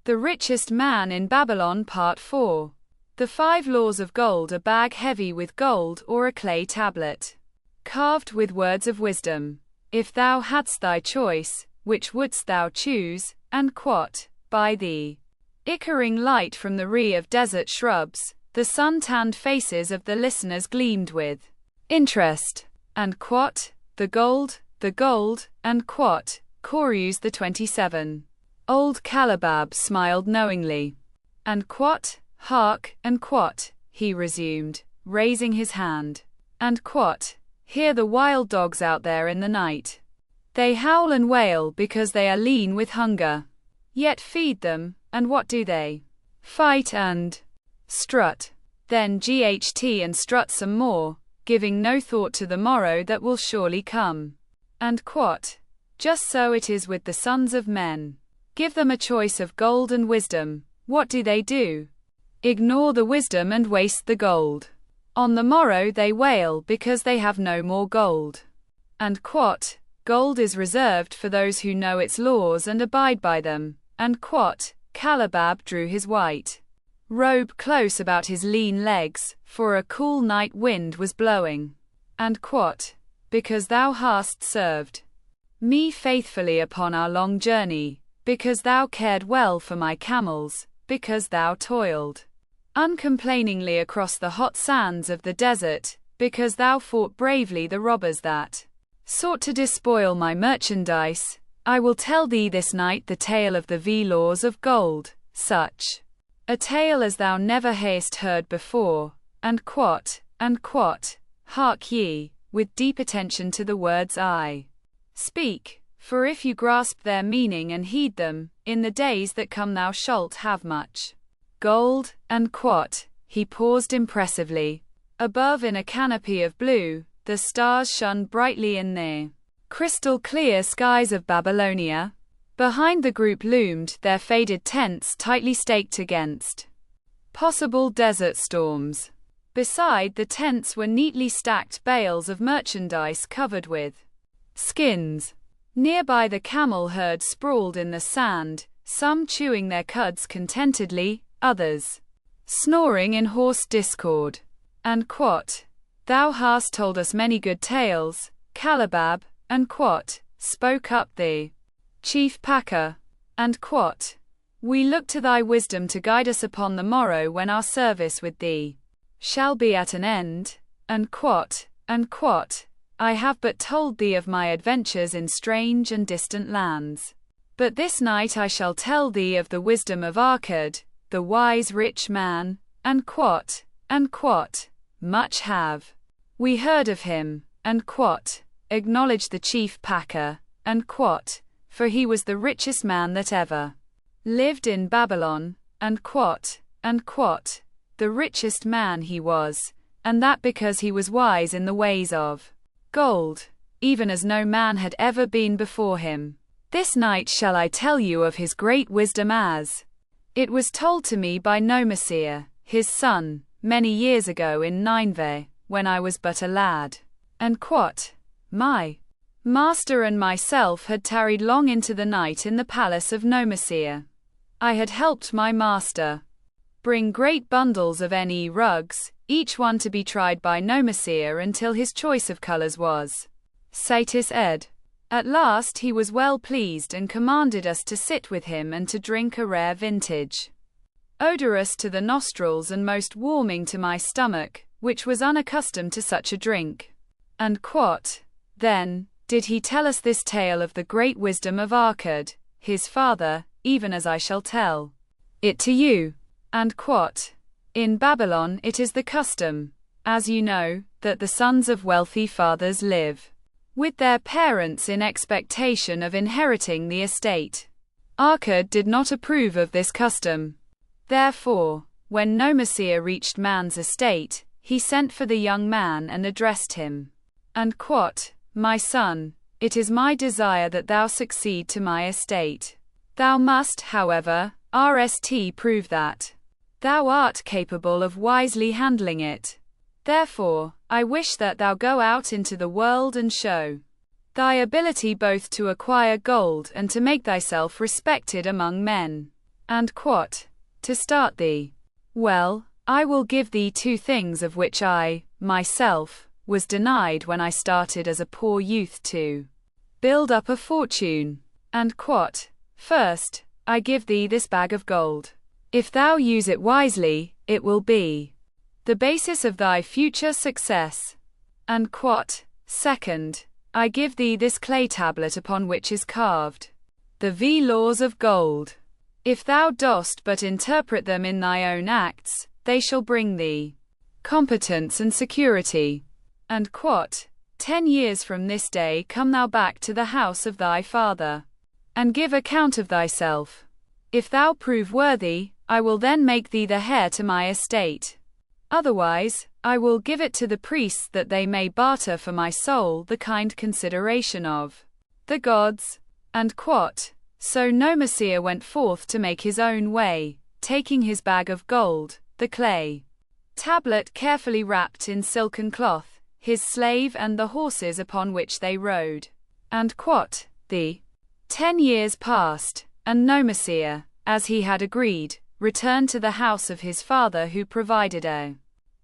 The Richest Man in Babylon Part 4. The 5 Laws of Gold. A bag heavy with gold, or a clay tablet, carved with words of wisdom. If thou hadst thy choice, which wouldst thou choose? And quot, by the ickering light from the rie of desert shrubs, the sun-tanned faces of the listeners gleamed with interest. And quot, the gold, and quot, Chorus the 27. Old Calabab smiled knowingly. And quot, hark, and quot, he resumed, raising his hand. And quot, hear the wild dogs out there in the night. They howl and wail because they are lean with hunger. Yet feed them, and what do they? Fight and strut. Then GHT and strut some more, giving no thought to the morrow that will surely come. And quot, just so it is with the sons of men. Give them a choice of gold and wisdom. What do? Ignore the wisdom and waste the gold. On the morrow they wail because they have no more gold. And quot, gold is reserved for those who know its laws and abide by them. And quot, Calabab drew his white robe close about his lean legs, for a cool night wind was blowing. And quot, because thou hast served me faithfully upon our long journey, because thou cared well for my camels, because thou toiled uncomplainingly across the hot sands of the desert, because thou fought bravely the robbers that sought to despoil my merchandise, I will tell thee this night the tale of the laws of gold, such a tale as thou never hast heard before. And quot, hark ye, with deep attention to the words I speak, for if you grasp their meaning and heed them, in the days that come thou shalt have much gold. And quot, he paused impressively. Above in a canopy of blue, the stars shone brightly in the crystal clear skies of Babylonia. Behind the group loomed their faded tents tightly staked against possible desert storms. Beside the tents were neatly stacked bales of merchandise covered with skins. Nearby the camel herd sprawled in the sand, some chewing their cuds contentedly, others snoring in hoarse discord. And quot, thou hast told us many good tales, Calabab. And quot, spoke up the chief packer. And quot, we look to thy wisdom to guide us upon the morrow when our service with thee shall be at an end. And quot, I have but told thee of my adventures in strange and distant lands. But this night I shall tell thee of the wisdom of Arkad, the wise rich man. And quot, much have we heard of him. And quot, acknowledged the chief packer. And quot, for he was the richest man that ever lived in Babylon. And quot, the richest man he was, and that because he was wise in the ways of gold, even as no man had ever been before him. This night shall I tell you of his great wisdom as it was told to me by Nomasir, his son, many years ago in Nineveh, when I was but a lad. And quot, my master and myself had tarried long into the night in the palace of Nomasir. I had helped my master bring great bundles of rugs, each one to be tried by Nomasir until his choice of colors was satisfied. At last he was well pleased and commanded us to sit with him and to drink a rare vintage, odorous to the nostrils and most warming to my stomach, which was unaccustomed to such a drink. And quot, then did he tell us this tale of the great wisdom of Arkad, his father, even as I shall tell it to you. And quot, in Babylon it is the custom, as you know, that the sons of wealthy fathers live with their parents in expectation of inheriting the estate. Arkad did not approve of this custom. Therefore, when Nomasir reached man's estate, he sent for the young man and addressed him. And quot, my son, it is my desire that thou succeed to my estate. Thou must, however, prove that thou art capable of wisely handling it. Therefore, I wish that thou go out into the world and show thy ability both to acquire gold and to make thyself respected among men. And quot, to start thee. Well, I will give thee 2 things of which I, myself, was denied when I started as a poor youth to build up a fortune. And quot, first, I give thee this bag of gold. If thou use it wisely, it will be the basis of thy future success. And quot, second, I give thee this clay tablet upon which is carved the laws of gold. If thou dost but interpret them in thy own acts, they shall bring thee competence and security. And quot, 10 years from this day come thou back to the house of thy father, and give account of thyself. If thou prove worthy, I will then make thee the heir to my estate. Otherwise, I will give it to the priests that they may barter for my soul the kind consideration of the gods. And quot, so Nomasir went forth to make his own way, taking his bag of gold, the clay tablet carefully wrapped in silken cloth, his slave and the horses upon which they rode. And quot, the 10 years passed, and Nomasir, as he had agreed, returned to the house of his father, who provided a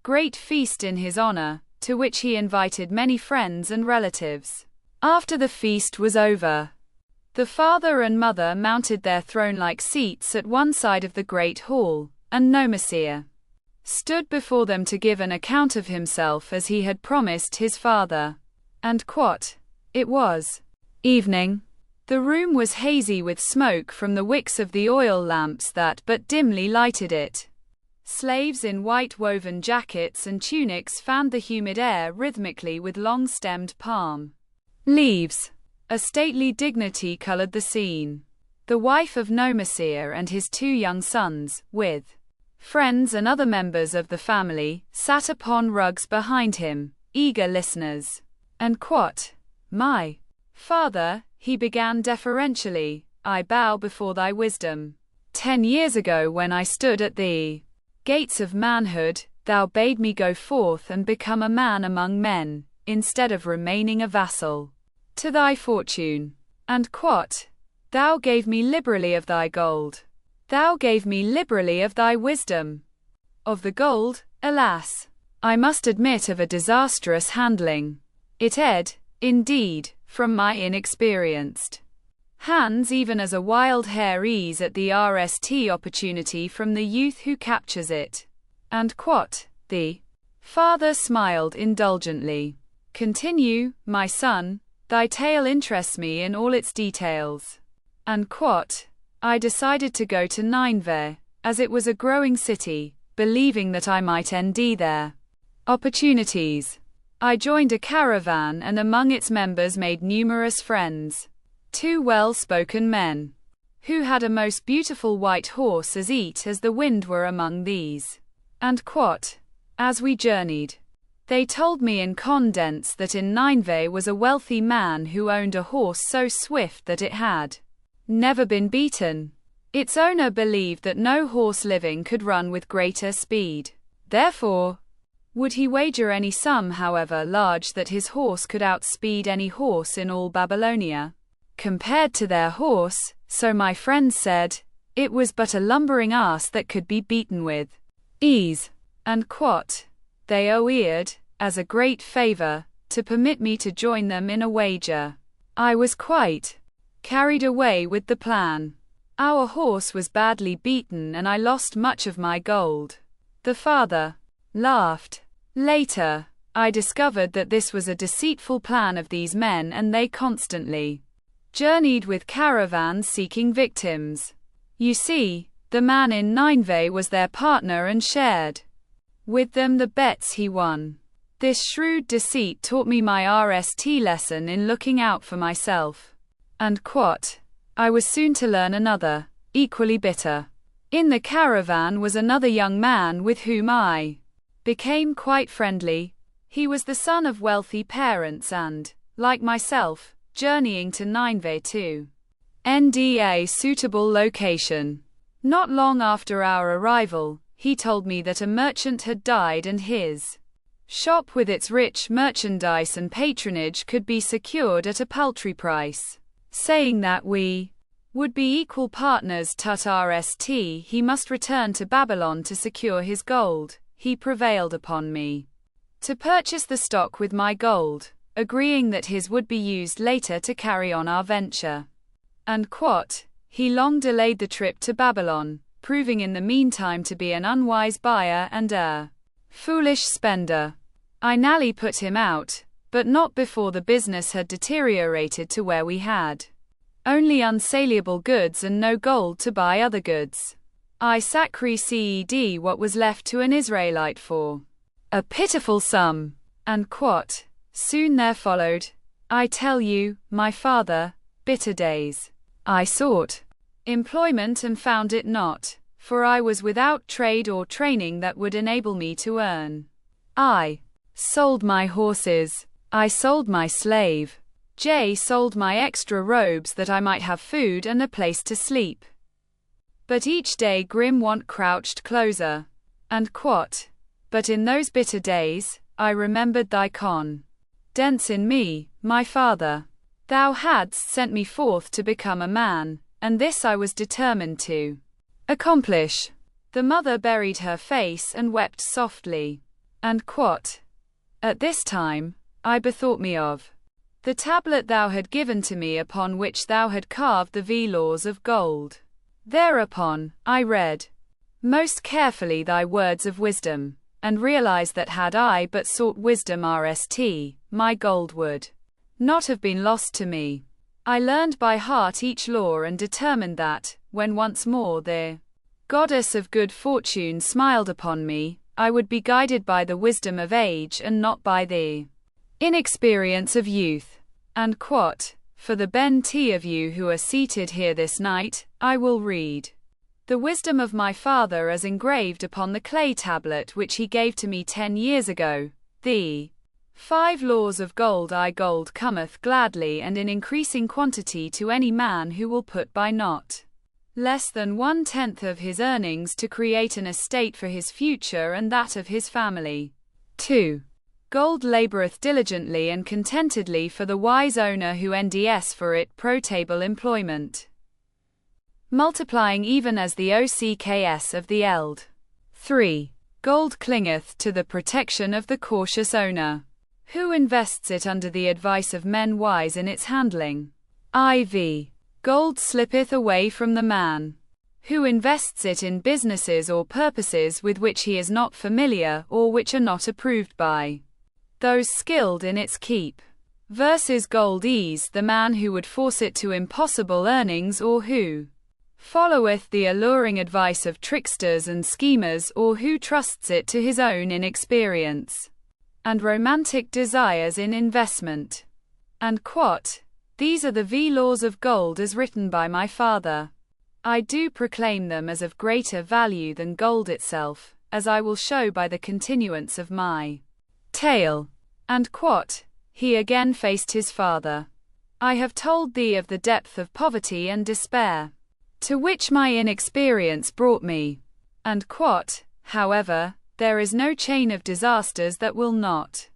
great feast in his honor, to which he invited many friends and relatives. After the feast was over, the father and mother mounted their throne-like seats at one side of the great hall, and Nomasir stood before them to give an account of himself as he had promised his father. And quot, it was evening. The room was hazy with smoke from the wicks of the oil lamps that but dimly lighted it. Slaves in white woven jackets and tunics fanned the humid air rhythmically with long-stemmed palm leaves. A stately dignity colored the scene. The wife of Nomasir and his 2 young sons, with friends and other members of the family, sat upon rugs behind him, eager listeners. And quot, my father, he began deferentially, I bow before thy wisdom. 10 years ago, when I stood at the gates of manhood, thou bade me go forth and become a man among men, instead of remaining a vassal to thy fortune. And quot, thou gave me liberally of thy gold. Thou gave me liberally of thy wisdom. Of the gold, alas, I must admit of a disastrous handling. It ed, indeed, from my inexperienced hands, even as a wild hare ease at the RST opportunity from the youth who captures it. And quot, the father smiled indulgently. Continue, my son, thy tale interests me in all its details. And quot, I decided to go to Nineveh, as it was a growing city, believing that I might end there opportunities. I joined a caravan and among its members made numerous friends. 2 well-spoken men, who had a most beautiful white horse as eat as the wind were among these. And quot, as we journeyed, they told me in condense that in Nineveh was a wealthy man who owned a horse so swift that it had never been beaten. Its owner believed that no horse living could run with greater speed. Therefore, would he wager any sum, however large, that his horse could outspeed any horse in all Babylonia? Compared to their horse, so my friends said, it was but a lumbering ass that could be beaten with ease. And quot, they oered, as a great favor, to permit me to join them in a wager. I was quite carried away with the plan. Our horse was badly beaten and I lost much of my gold. The father laughed. Later, I discovered that this was a deceitful plan of these men, and they constantly journeyed with caravans seeking victims. You see, the man in Nineveh was their partner and shared with them the bets he won. This shrewd deceit taught me my RST lesson in looking out for myself. And quot, I was soon to learn another, equally bitter. In the caravan was another young man with whom I became quite friendly. He was the son of wealthy parents and, like myself, journeying to Nineveh to end a suitable location. Not long after our arrival, he told me that a merchant had died and his shop with its rich merchandise and patronage could be secured at a paltry price, saying that we would be equal partners tut rst. He must return to Babylon to secure his gold. He prevailed upon me to purchase the stock with my gold, agreeing that his would be used later to carry on our venture. And he long delayed the trip to Babylon, proving in the meantime to be an unwise buyer and a foolish spender. I nally put him out, but not before the business had deteriorated to where we had only unsaleable goods and no gold to buy other goods. I sacrificed what was left to an Israelite for a pitiful sum. And soon there followed, I tell you, my father, bitter days. I sought employment and found it not, for I was without trade or training that would enable me to earn. I sold my horses. I sold my slave. Sold my extra robes that I might have food and a place to sleep. But each day grim want crouched closer. And but in those bitter days, I remembered thy confidence in me, my father. Thou hadst sent me forth to become a man, and this I was determined to accomplish. The mother buried her face and wept softly. And at this time, I bethought me of the tablet thou had given to me upon which thou had carved the laws of gold. Thereupon, I read most carefully thy words of wisdom, and realized that had I but sought wisdom rst, my gold would not have been lost to me. I learned by heart each law and determined that, when once more the goddess of good fortune smiled upon me, I would be guided by the wisdom of age and not by the inexperience of youth. And for the benefit of you who are seated here this night, I will read the wisdom of my father as engraved upon the clay tablet which he gave to me 10 years ago. The 5 laws of gold. Gold cometh gladly and in increasing quantity to any man who will put by not less than 1/10 of his earnings to create an estate for his future and that of his family. 2. Gold laboureth diligently and contentedly for the wise owner who nds for it profitable employment, multiplying even as the ocks of the eld. 3. Gold clingeth to the protection of the cautious owner, who invests it under the advice of men wise in its handling. IV. Gold slippeth away from the man who invests it in businesses or purposes with which he is not familiar or which are not approved by those skilled in its keep. Versus gold is the man who would force it to impossible earnings or who followeth the alluring advice of tricksters and schemers or who trusts it to his own inexperience and romantic desires in investment. And these are the laws of gold as written by my father. I do proclaim them as of greater value than gold itself, as I will show by the continuance of my tale. And he again faced his father. I have told thee of the depth of poverty and despair to which my inexperience brought me. And however, there is no chain of disasters that will not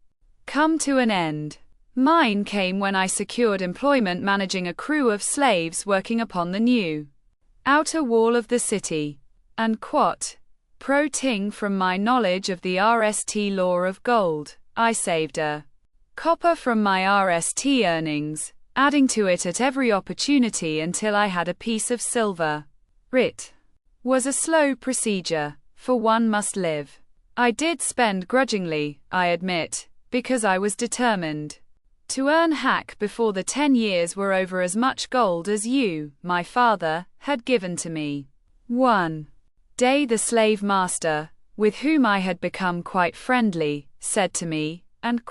come to an end. Mine came when I secured employment managing a crew of slaves working upon the new outer wall of the city. And proting from my knowledge of the RST law of gold, I saved a copper from my RST earnings, adding to it at every opportunity until I had a piece of silver. It was a slow procedure, for one must live. I did spend grudgingly, I admit, because I was determined to earn before the 10 years were over as much gold as you, my father, had given to me. One day the slave master, with whom I had become quite friendly, said to me, and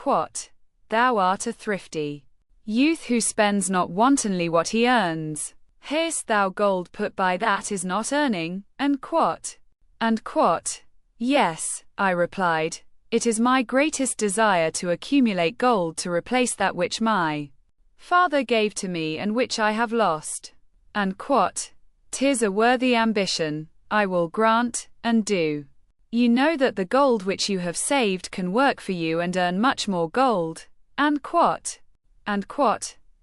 thou art a thrifty youth who spends not wantonly what he earns. Hast thou gold put by that is not earning? And yes, I replied, it is my greatest desire to accumulate gold to replace that which my father gave to me and which I have lost. And 'tis a worthy ambition, I will grant, and do. You know that the gold which you have saved can work for you and earn much more gold. And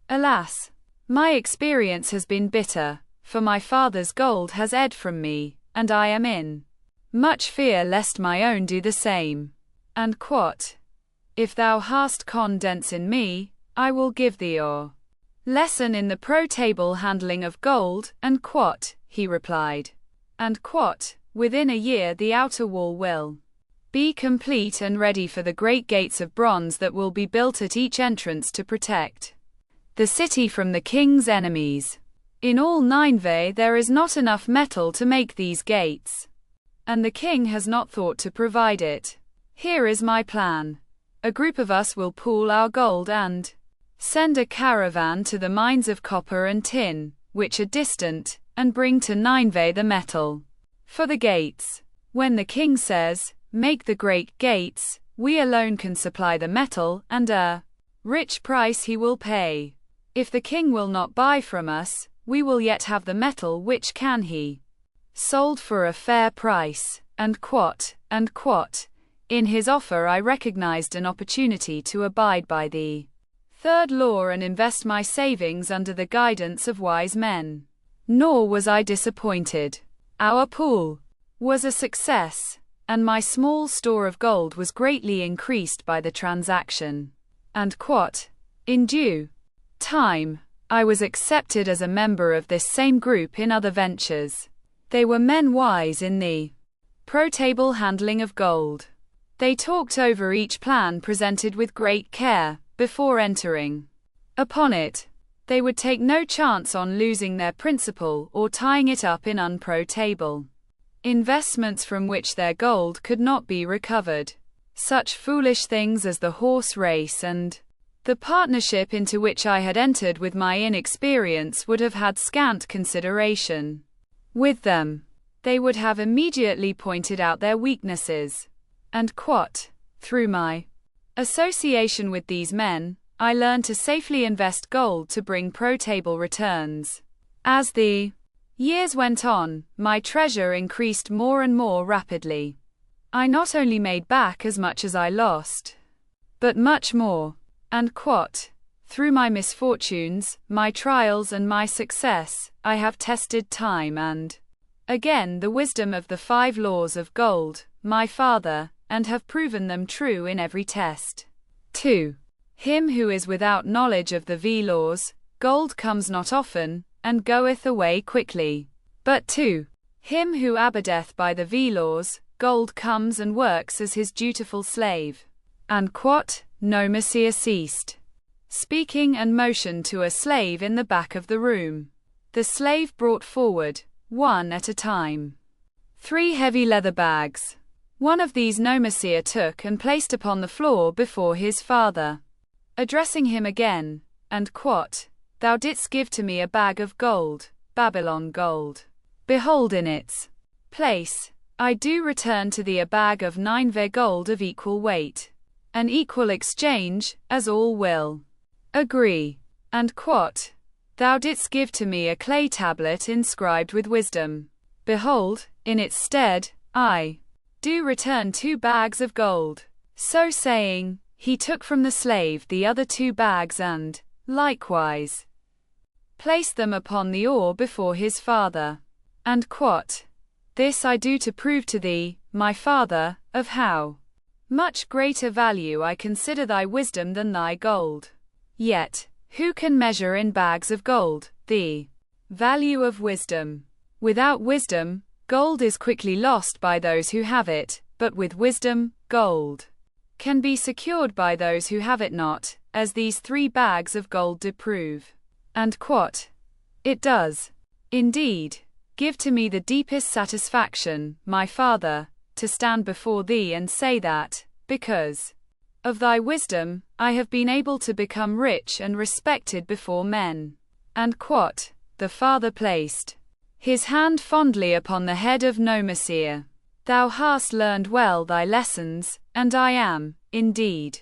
alas, my experience has been bitter, for my father's gold has ed from me, and I am in much fear lest my own do the same. And quot, if thou hast confidence in me, I will give thee a lesson in the pro-table handling of gold, and quot, he replied. And quot, within a year the outer wall will be complete and ready for the great gates of bronze that will be built at each entrance to protect the city from the king's enemies. In all Nineveh there is not enough metal to make these gates, and the king has not thought to provide it. Here is my plan. A group of us will pool our gold and send a caravan to the mines of copper and tin, which are distant, and bring to Nineveh the metal for the gates. When the king says, make the great gates, we alone can supply the metal, and a rich price he will pay. If the king will not buy from us, we will yet have the metal which can he sold for a fair price. And quot, in his offer I recognized an opportunity to abide by the third law and invest my savings under the guidance of wise men. Nor was I disappointed. Our pool was a success, and my small store of gold was greatly increased by the transaction. And quot, in due time, I was accepted as a member of this same group in other ventures. They were men wise in the pro-table handling of gold. They talked over each plan presented with great care before entering upon it. They would take no chance on losing their principal or tying it up in unprofitable investments from which their gold could not be recovered. Such foolish things as the horse race and the partnership into which I had entered with my inexperience would have had scant consideration with them. They would have immediately pointed out their weaknesses. And quot, through my association with these men, I learned to safely invest gold to bring pro-table returns. As the years went on, my treasure increased more and more rapidly. I not only made back as much as I lost, but much more. And quot, through my misfortunes, my trials and my success, I have tested time and again the wisdom of the 5 laws of gold, my father, and have proven them true in every test. 2. Him who is without knowledge of the laws, gold comes not often, and goeth away quickly. But 2. Him who abideth by the laws, gold comes and works as his dutiful slave. And quot, no Messiah ceased speaking and motioned to a slave in the back of the room. The slave brought forward, one at a time, 3 heavy leather bags. One of these no Messiah took and placed upon the floor before his father, addressing him again, and quot, thou didst give to me a bag of gold, Babylon gold. Behold, in its place, I do return to thee a bag of Nineveh gold of equal weight. An equal exchange, as all will agree. And quot, thou didst give to me a clay tablet inscribed with wisdom. Behold, in its stead, I do return 2 bags of gold. So saying, he took from the slave the other 2 bags and, likewise, placed them upon the oar before his father. And quot, this I do to prove to thee, my father, of how much greater value I consider thy wisdom than thy gold. Yet, who can measure in bags of gold the value of wisdom? Without wisdom, gold is quickly lost by those who have it, but with wisdom, gold can be secured by those who have it not, as these 3 bags of gold do prove. And quot, it does, indeed, give to me the deepest satisfaction, my father, to stand before thee and say that, because of thy wisdom, I have been able to become rich and respected before men. And quot, the father placed his hand fondly upon the head of no Messiah. Thou hast learned well thy lessons, and I am, indeed,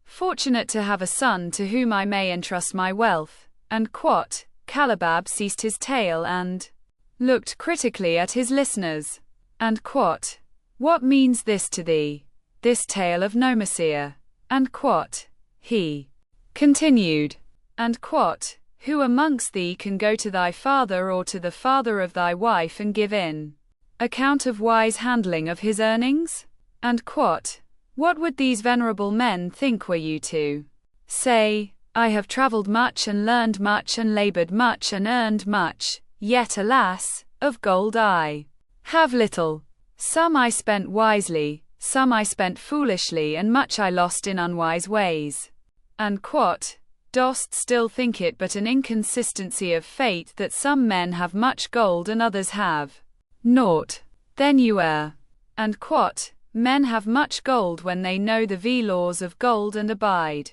fortunate to have a son to whom I may entrust my wealth. And quot, Calabab ceased his tale and looked critically at his listeners. And quot, what means this to thee, this tale of no Messiah? And quot, he continued. And quot, Who amongst thee can go to thy father or to the father of thy wife and give in account of wise handling of his earnings? And quot, what would these venerable men think were you to say, I have travelled much and learned much and laboured much and earned much, yet alas, of gold I have little. Some I spent wisely, some I spent foolishly, and much I lost in unwise ways. And quot, dost still think it but an inconsistency of fate that some men have much gold and others have naught? Then you err. And quot, men have much gold when they know the laws of gold and abide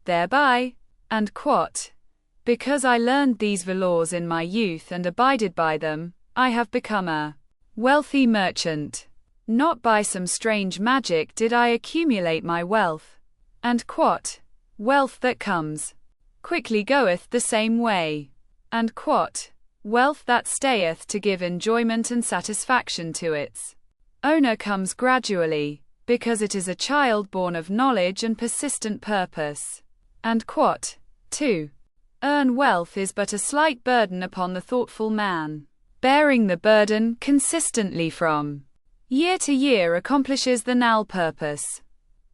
thereby. And quot, because I learned these laws in my youth and abided by them, I have become a wealthy merchant. Not by some strange magic did I accumulate my wealth. And quot, wealth that comes quickly goeth the same way. And quot, wealth that stayeth to give enjoyment and satisfaction to its owner comes gradually, because it is a child born of knowledge and persistent purpose. And quot, 2. Earn wealth is but a slight burden upon the thoughtful man. Bearing the burden consistently from year to year accomplishes the null purpose.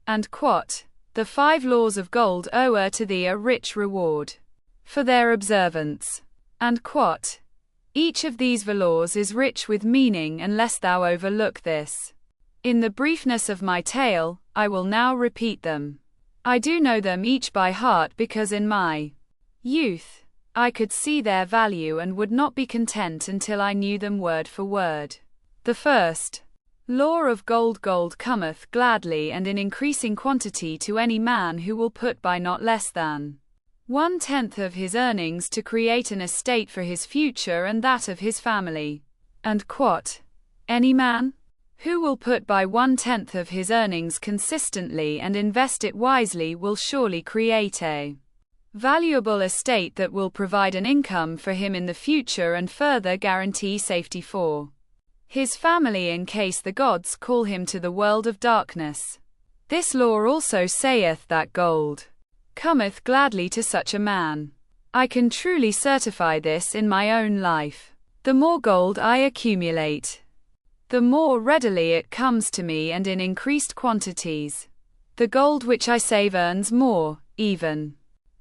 And quot, the 5 laws of gold owe to thee a rich reward for their observance. And quot, each of these laws is rich with meaning unless thou overlook this. In the briefness of my tale, I will now repeat them. I do know them each by heart because in my youth, I could see their value and would not be content until I knew them word for word. The first law of gold: gold cometh gladly and in increasing quantity to any man who will put by not less than 1/10 of his earnings to create an estate for his future and that of his family. And quot, any man who will put by 1/10 of his earnings consistently and invest it wisely will surely create a valuable estate that will provide an income for him in the future and further guarantee safety for his family in case the gods call him to the world of darkness. This law also saith that gold cometh gladly to such a man. I can truly certify this in my own life. The more gold I accumulate, the more readily it comes to me and in increased quantities. The gold which I save earns more, even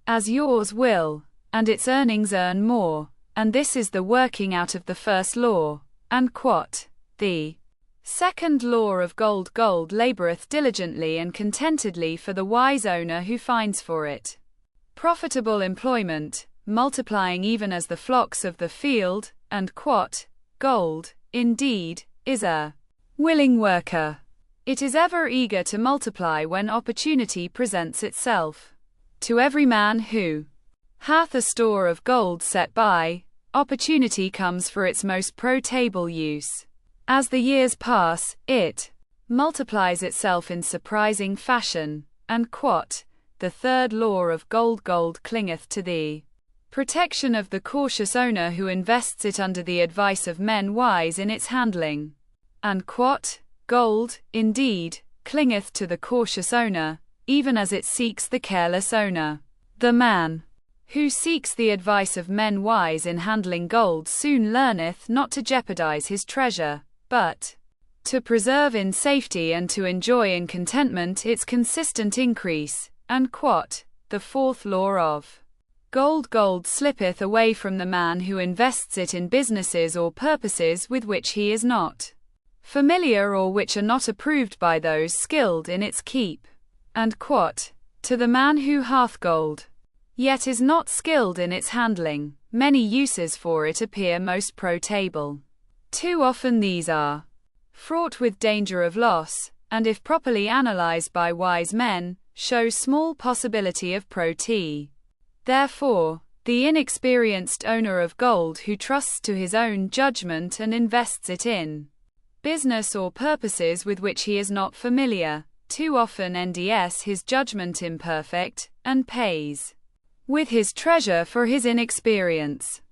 as yours will, and its earnings earn more, and this is the working out of the first law. And quot, the second law of gold: gold laboureth diligently and contentedly for the wise owner who finds for it profitable employment, multiplying even as the flocks of the field. And quot, gold, indeed, is a willing worker. It is ever eager to multiply when opportunity presents itself. To every man who hath a store of gold set by, opportunity comes for its most profitable use. As the years pass, it multiplies itself in surprising fashion. And quot, the third law of gold: gold clingeth to the protection of the cautious owner who invests it under the advice of men wise in its handling. And quot, gold, indeed, clingeth to the cautious owner, even as it seeks the careless owner. The man who seeks the advice of men wise in handling gold soon learneth not to jeopardize his treasure, but to preserve in safety and to enjoy in contentment its consistent increase. And quot, the fourth law of gold: gold slippeth away from the man who invests it in businesses or purposes with which he is not familiar or which are not approved by those skilled in its keep. And quot, to the man who hath gold, yet is not skilled in its handling, many uses for it appear most profitable. Too often these are fraught with danger of loss, and if properly analyzed by wise men, show small possibility of profit. Therefore, the inexperienced owner of gold who trusts to his own judgment and invests it in business or purposes with which he is not familiar, too often nds his judgment imperfect, and pays with his treasure for his inexperience.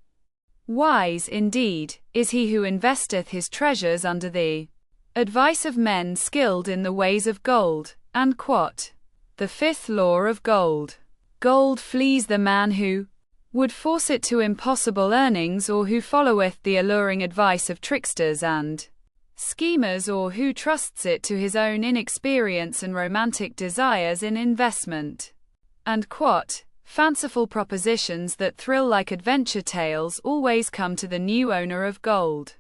Wise, indeed, is he who investeth his treasures under the advice of men skilled in the ways of gold. And quot, the fifth law of gold: gold flees the man who would force it to impossible earnings, or who followeth the alluring advice of tricksters and schemers, or who trusts it to his own inexperience and romantic desires in investment. And quot, fanciful propositions that thrill like adventure tales always come to the new owner of gold.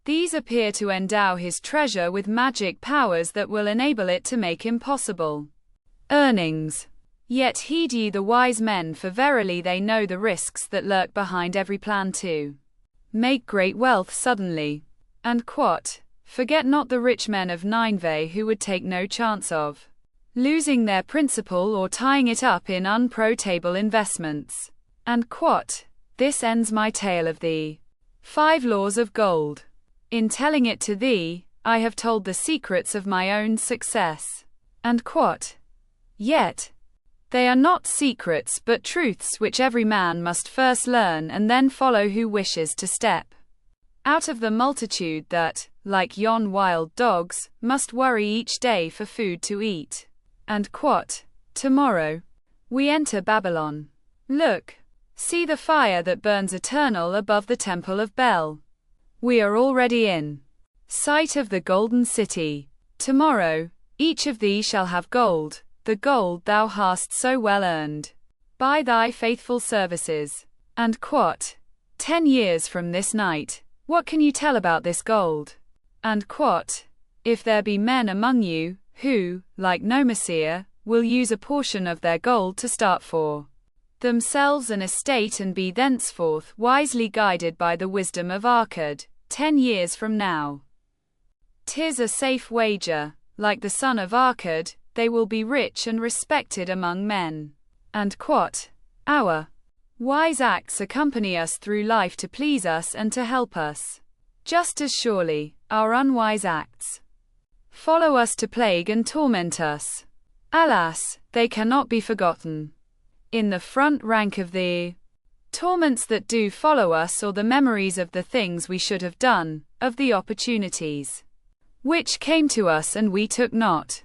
These appear to endow his treasure with magic powers that will enable it to make impossible earnings. Yet heed ye the wise men, for verily they know the risks that lurk behind every plan to make great wealth suddenly. And quot, forget not the rich men of Nineveh, who would take no chance of losing their principal or tying it up in unprofitable investments. And quot, this ends my tale of the 5 laws of gold. In telling it to thee, I have told the secrets of my own success. And quot, yet they are not secrets but truths which every man must first learn and then follow who wishes to step out of the multitude that, like yon wild dogs, must worry each day for food to eat. And quot, tomorrow we enter Babylon. Look, see the fire that burns eternal above the temple of Bel. We are already in sight of the golden city. Tomorrow, each of thee shall have gold, the gold thou hast so well earned by thy faithful services. And quot, 10 years from this night, what can you tell about this gold? And quot, if there be men among you, who, like Nomasir, will use a portion of their gold to start for themselves an estate and be thenceforth wisely guided by the wisdom of Arkad, 10 years from now, 'tis a safe wager, like the son of Arkad, they will be rich and respected among men. And quot, our wise acts accompany us through life to please us and to help us. Just as surely, our unwise acts follow us to plague and torment us. Alas, they cannot be forgotten. In the front rank of the torments that do follow us, or the memories of the things we should have done, of the opportunities which came to us and we took not.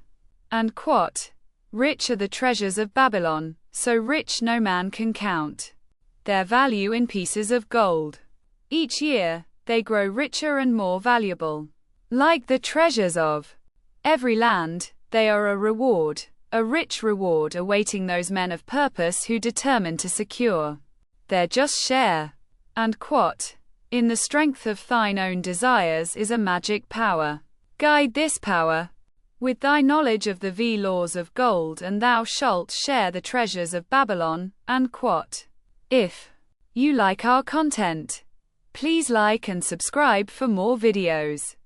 And quot, rich are the treasures of Babylon, so rich no man can count their value in pieces of gold. Each year, they grow richer and more valuable. Like the treasures of every land, they are a reward, a rich reward awaiting those men of purpose who determine to secure their just share. And quot, in the strength of thine own desires is a magic power. Guide this power with thy knowledge of the laws of gold, and thou shalt share the treasures of Babylon. And quot, if you like our content, please like and subscribe for more videos.